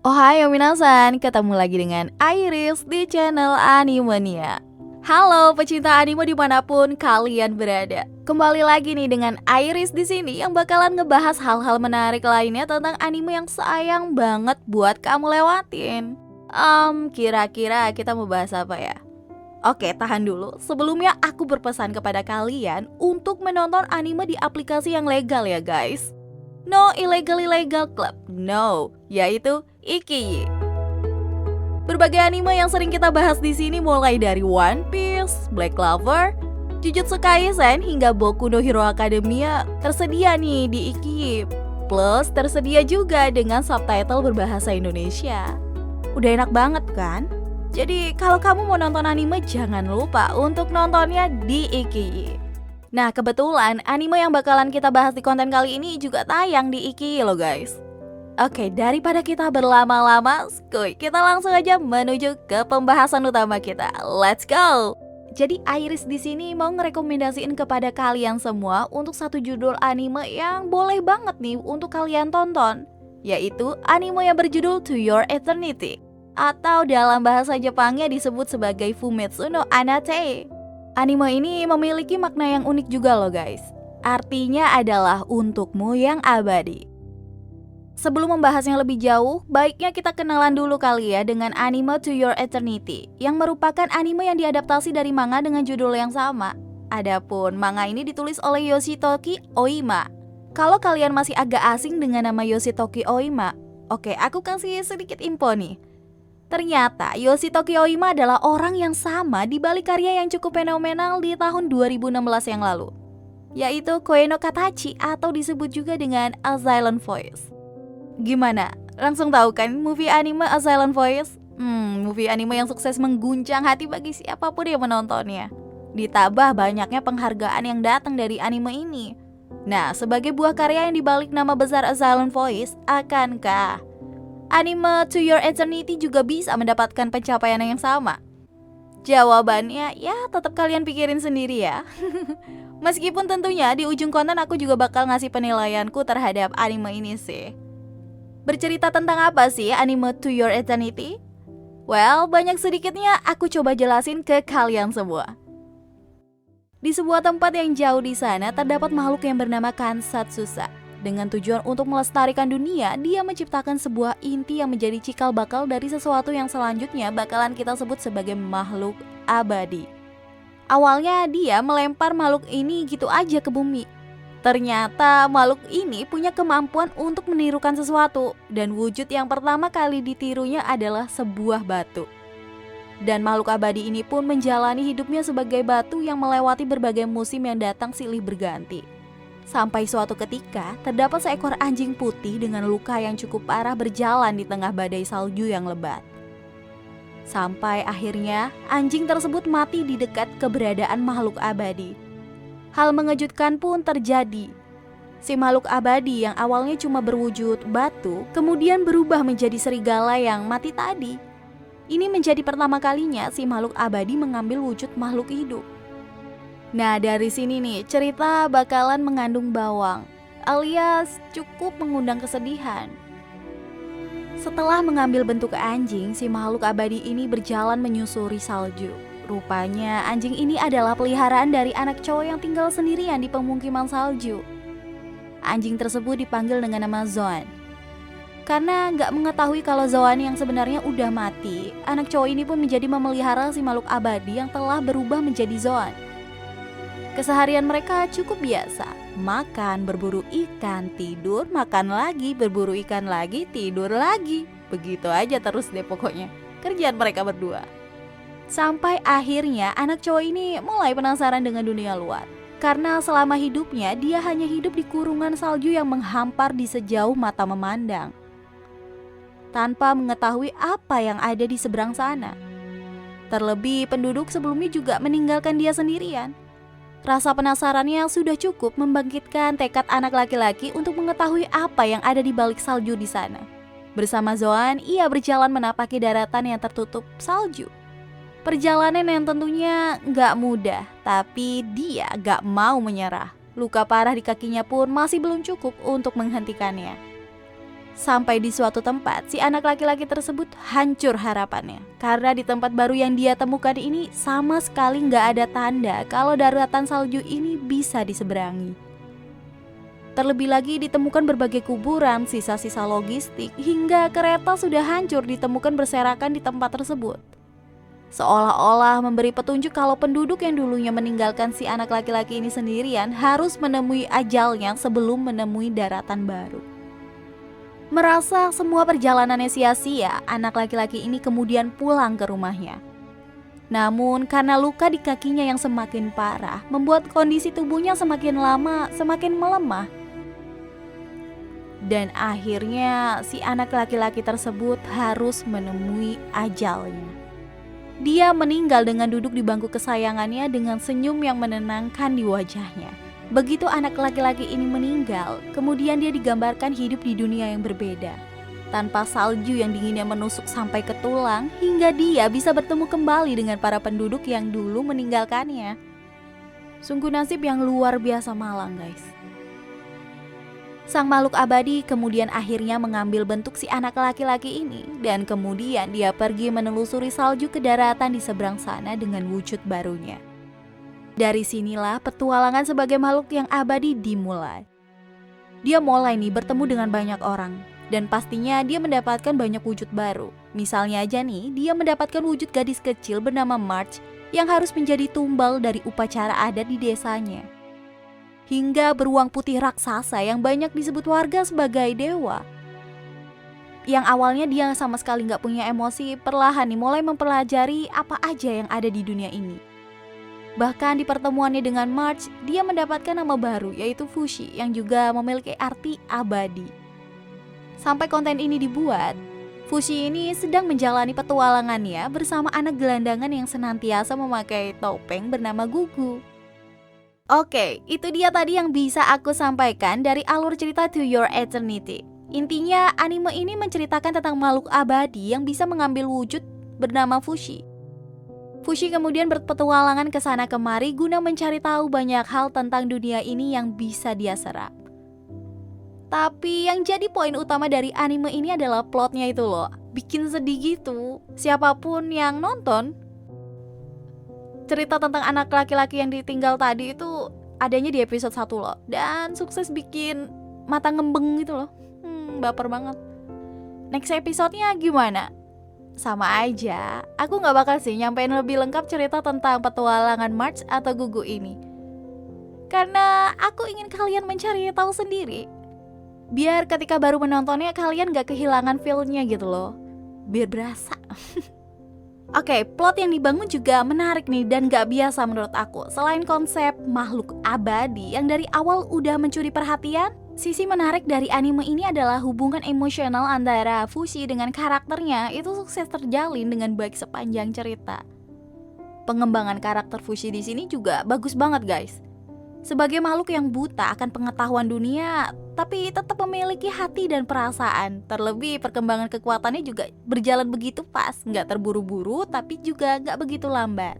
Ohayo minasan, ketemu lagi dengan Iris di channel Animania. Halo pecinta anime dimanapun kalian berada. Kembali lagi nih dengan Iris di sini yang bakalan ngebahas hal-hal menarik lainnya tentang anime yang sayang banget buat kamu lewatin. Kira-kira kita mau bahas apa ya? Oke, tahan dulu. Sebelumnya aku berpesan kepada kalian untuk menonton anime di aplikasi yang legal ya guys. No illegal club, no, yaitu Ikiyi. Berbagai anime yang sering kita bahas di sini mulai dari One Piece, Black Clover, Jujutsu Kaisen hingga Boku no Hero Academia tersedia nih di Ikiyi. Plus tersedia juga dengan subtitle berbahasa Indonesia. Udah enak banget kan? Jadi kalau kamu mau nonton anime jangan lupa untuk nontonnya di Ikiyi. Nah kebetulan anime yang bakalan kita bahas di konten kali ini juga tayang di Ikiyi loh guys. Oke, daripada kita berlama-lama, skuy, kita langsung aja menuju ke pembahasan utama kita. Let's go! Jadi Iris di sini mau ngerekomendasiin kepada kalian semua untuk satu judul anime yang boleh banget nih untuk kalian tonton, yaitu anime yang berjudul To Your Eternity, atau dalam bahasa Jepangnya disebut sebagai Fumetsu no Anate. Anime ini memiliki makna yang unik juga loh guys. Artinya adalah untukmu yang abadi. Sebelum membahasnya lebih jauh, baiknya kita kenalan dulu kali ya dengan anime To Your Eternity, yang merupakan anime yang diadaptasi dari manga dengan judul yang sama. Adapun manga ini ditulis oleh Yoshitoki Oima. Kalau kalian masih agak asing dengan nama Yoshitoki Oima, oke, aku kasih sedikit info nih. Ternyata Yoshitoki Oima adalah orang yang sama di balik karya yang cukup fenomenal di tahun 2016 yang lalu, yaitu Koe no Katachi atau disebut juga dengan A Silent Voice. Gimana? Langsung tahu kan movie anime A Silent Voice? Movie anime yang sukses mengguncang hati bagi siapapun yang menontonnya. Ditambah banyaknya penghargaan yang datang dari anime ini. Nah, sebagai buah karya yang dibalik nama besar A Silent Voice, akankah anime To Your Eternity juga bisa mendapatkan pencapaian yang sama? Jawabannya ya tetap kalian pikirin sendiri ya. Meskipun tentunya di ujung konten aku juga bakal ngasih penilaianku terhadap anime ini sih. Bercerita tentang apa sih anime To Your Eternity? Well, banyak sedikitnya aku coba jelasin ke kalian semua. Di sebuah tempat yang jauh di sana terdapat makhluk yang bernama Kansatsusa. Dengan tujuan untuk melestarikan dunia, dia menciptakan sebuah inti yang menjadi cikal bakal dari sesuatu yang selanjutnya bakalan kita sebut sebagai makhluk abadi. Awalnya dia melempar makhluk ini gitu aja ke bumi. Ternyata makhluk ini punya kemampuan untuk menirukan sesuatu, dan wujud yang pertama kali ditirunya adalah sebuah batu. Dan makhluk abadi ini pun menjalani hidupnya sebagai batu yang melewati berbagai musim yang datang silih berganti. Sampai suatu ketika, terdapat seekor anjing putih dengan luka yang cukup parah berjalan di tengah badai salju yang lebat. Sampai akhirnya, anjing tersebut mati di dekat keberadaan makhluk abadi. Hal mengejutkan pun terjadi. Si makhluk abadi yang awalnya cuma berwujud batu, kemudian berubah menjadi serigala yang mati tadi. Ini menjadi pertama kalinya si makhluk abadi mengambil wujud makhluk hidup. Nah dari sini nih cerita bakalan mengandung bawang, alias cukup mengundang kesedihan. Setelah mengambil bentuk anjing, si makhluk abadi ini berjalan menyusuri salju. Rupanya anjing ini adalah peliharaan dari anak cowok yang tinggal sendirian di pemukiman salju. Anjing tersebut dipanggil dengan nama Zoan. Karena gak mengetahui kalau Zoan yang sebenarnya udah mati, anak cowok ini pun menjadi memelihara si makhluk abadi yang telah berubah menjadi Zoan. Keseharian mereka cukup biasa, makan, berburu ikan, tidur, makan lagi, berburu ikan lagi, tidur lagi. Begitu aja terus deh pokoknya, kerjaan mereka berdua. Sampai akhirnya anak cowok ini mulai penasaran dengan dunia luar. Karena selama hidupnya dia hanya hidup di kurungan salju yang menghampar di sejauh mata memandang, tanpa mengetahui apa yang ada di seberang sana. Terlebih penduduk sebelumnya juga meninggalkan dia sendirian. Rasa penasarannya sudah cukup membangkitkan tekad anak laki-laki untuk mengetahui apa yang ada di balik salju di sana. Bersama Zoan, ia berjalan menapaki daratan yang tertutup salju. Perjalanan yang tentunya gak mudah, tapi dia gak mau menyerah. Luka parah di kakinya pun masih belum cukup untuk menghentikannya. Sampai di suatu tempat, si anak laki-laki tersebut hancur harapannya. Karena di tempat baru yang dia temukan ini sama sekali nggak ada tanda kalau daratan salju ini bisa diseberangi. Terlebih lagi ditemukan berbagai kuburan, sisa-sisa logistik, hingga kereta sudah hancur ditemukan berserakan di tempat tersebut. Seolah-olah memberi petunjuk kalau penduduk yang dulunya meninggalkan si anak laki-laki ini sendirian harus menemui ajalnya sebelum menemui daratan baru. Merasa semua perjalanannya sia-sia, anak laki-laki ini kemudian pulang ke rumahnya. Namun karena luka di kakinya yang semakin parah, membuat kondisi tubuhnya semakin lama semakin melemah. Dan akhirnya si anak laki-laki tersebut harus menemui ajalnya. Dia meninggal dengan duduk di bangku kesayangannya dengan senyum yang menenangkan di wajahnya. Begitu anak laki-laki ini meninggal, kemudian dia digambarkan hidup di dunia yang berbeda. Tanpa salju yang dinginnya menusuk sampai ke tulang, hingga dia bisa bertemu kembali dengan para penduduk yang dulu meninggalkannya. Sungguh nasib yang luar biasa malang, guys. Sang makhluk abadi kemudian akhirnya mengambil bentuk si anak laki-laki ini, dan kemudian dia pergi menelusuri salju ke daratan di seberang sana dengan wujud barunya. Dari sinilah petualangan sebagai makhluk yang abadi dimulai. Dia mulai nih bertemu dengan banyak orang, dan pastinya dia mendapatkan banyak wujud baru. Misalnya aja nih, dia mendapatkan wujud gadis kecil bernama March yang harus menjadi tumbal dari upacara adat di desanya. Hingga beruang putih raksasa yang banyak disebut warga sebagai dewa. Yang awalnya dia sama sekali gak punya emosi, perlahan nih mulai mempelajari apa aja yang ada di dunia ini. Bahkan di pertemuannya dengan March, dia mendapatkan nama baru yaitu Fushi yang juga memiliki arti abadi. Sampai konten ini dibuat, Fushi ini sedang menjalani petualangannya bersama anak gelandangan yang senantiasa memakai topeng bernama Gugu. Oke, itu dia tadi yang bisa aku sampaikan dari alur cerita To Your Eternity. Intinya anime ini menceritakan tentang makhluk abadi yang bisa mengambil wujud bernama Fushi. Fushi kemudian berpetualangan ke sana kemari guna mencari tahu banyak hal tentang dunia ini yang bisa dia serap. Tapi yang jadi poin utama dari anime ini adalah plotnya itu loh. Bikin sedih gitu. Siapapun yang nonton, cerita tentang anak laki-laki yang ditinggal tadi itu adanya di episode 1 loh. Dan sukses bikin mata ngembeng gitu loh. Baper banget. Next episode-nya gimana? Sama aja, aku gak bakal sih nyampein lebih lengkap cerita tentang petualangan March atau Gugu ini. Karena aku ingin kalian mencari tahu sendiri. Biar ketika baru menontonnya kalian gak kehilangan feel-nya gitu loh. Biar berasa. Oke, plot yang dibangun juga menarik nih dan gak biasa menurut aku. Selain konsep makhluk abadi yang dari awal udah mencuri perhatian, sisi menarik dari anime ini adalah hubungan emosional antara Fushi dengan karakternya itu sukses terjalin dengan baik sepanjang cerita. Pengembangan karakter Fushi di sini juga bagus banget, guys. Sebagai makhluk yang buta akan pengetahuan dunia, tapi tetap memiliki hati dan perasaan. Terlebih perkembangan kekuatannya juga berjalan begitu pas, nggak terburu-buru tapi juga nggak begitu lambat.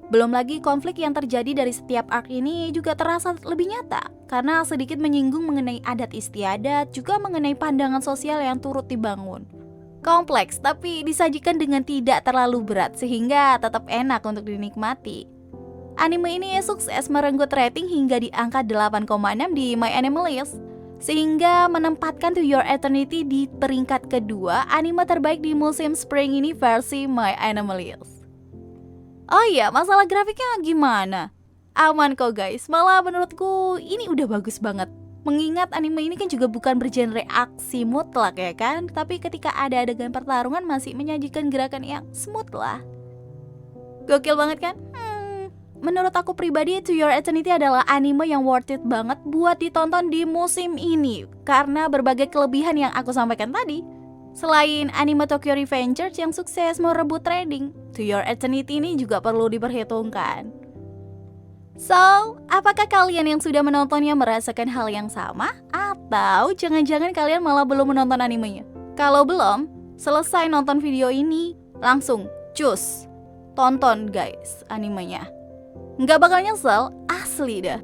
Belum lagi konflik yang terjadi dari setiap arc ini juga terasa lebih nyata karena sedikit menyinggung mengenai adat istiadat, juga mengenai pandangan sosial yang turut dibangun. Kompleks tapi disajikan dengan tidak terlalu berat sehingga tetap enak untuk dinikmati. Anime ini sukses merenggut rating hingga di angka 8,6 di My Anime List, sehingga menempatkan To Your Eternity di peringkat kedua anime terbaik di musim spring ini versi My Anime List. Oh iya, masalah grafiknya gimana? Aman kok guys, malah menurutku ini udah bagus banget. Mengingat anime ini kan juga bukan bergenre aksi mutlak ya kan, tapi ketika ada adegan pertarungan masih menyajikan gerakan yang smooth lah. Gokil banget kan? Menurut aku pribadi, To Your Eternity adalah anime yang worth it banget buat ditonton di musim ini karena berbagai kelebihan yang aku sampaikan tadi. Selain anime Tokyo Revengers yang sukses merebut trending, To Your Eternity ini juga perlu diperhitungkan. So, apakah kalian yang sudah menontonnya merasakan hal yang sama? Atau jangan-jangan kalian malah belum menonton animenya? Kalau belum, selesai nonton video ini, langsung cus, tonton guys animenya. Nggak bakal nyesel, asli dah.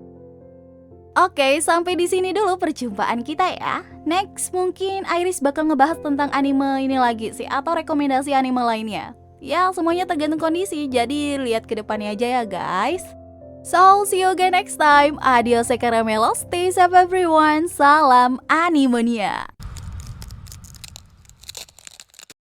Oke, sampai di sini dulu perjumpaan kita ya. Next, mungkin Iris bakal ngebahas tentang anime ini lagi sih, atau rekomendasi anime lainnya. Ya, semuanya tergantung kondisi, jadi lihat ke depannya aja ya guys. So, see you again next time. Adios, Caramelos. Stay safe everyone. Salam Animania.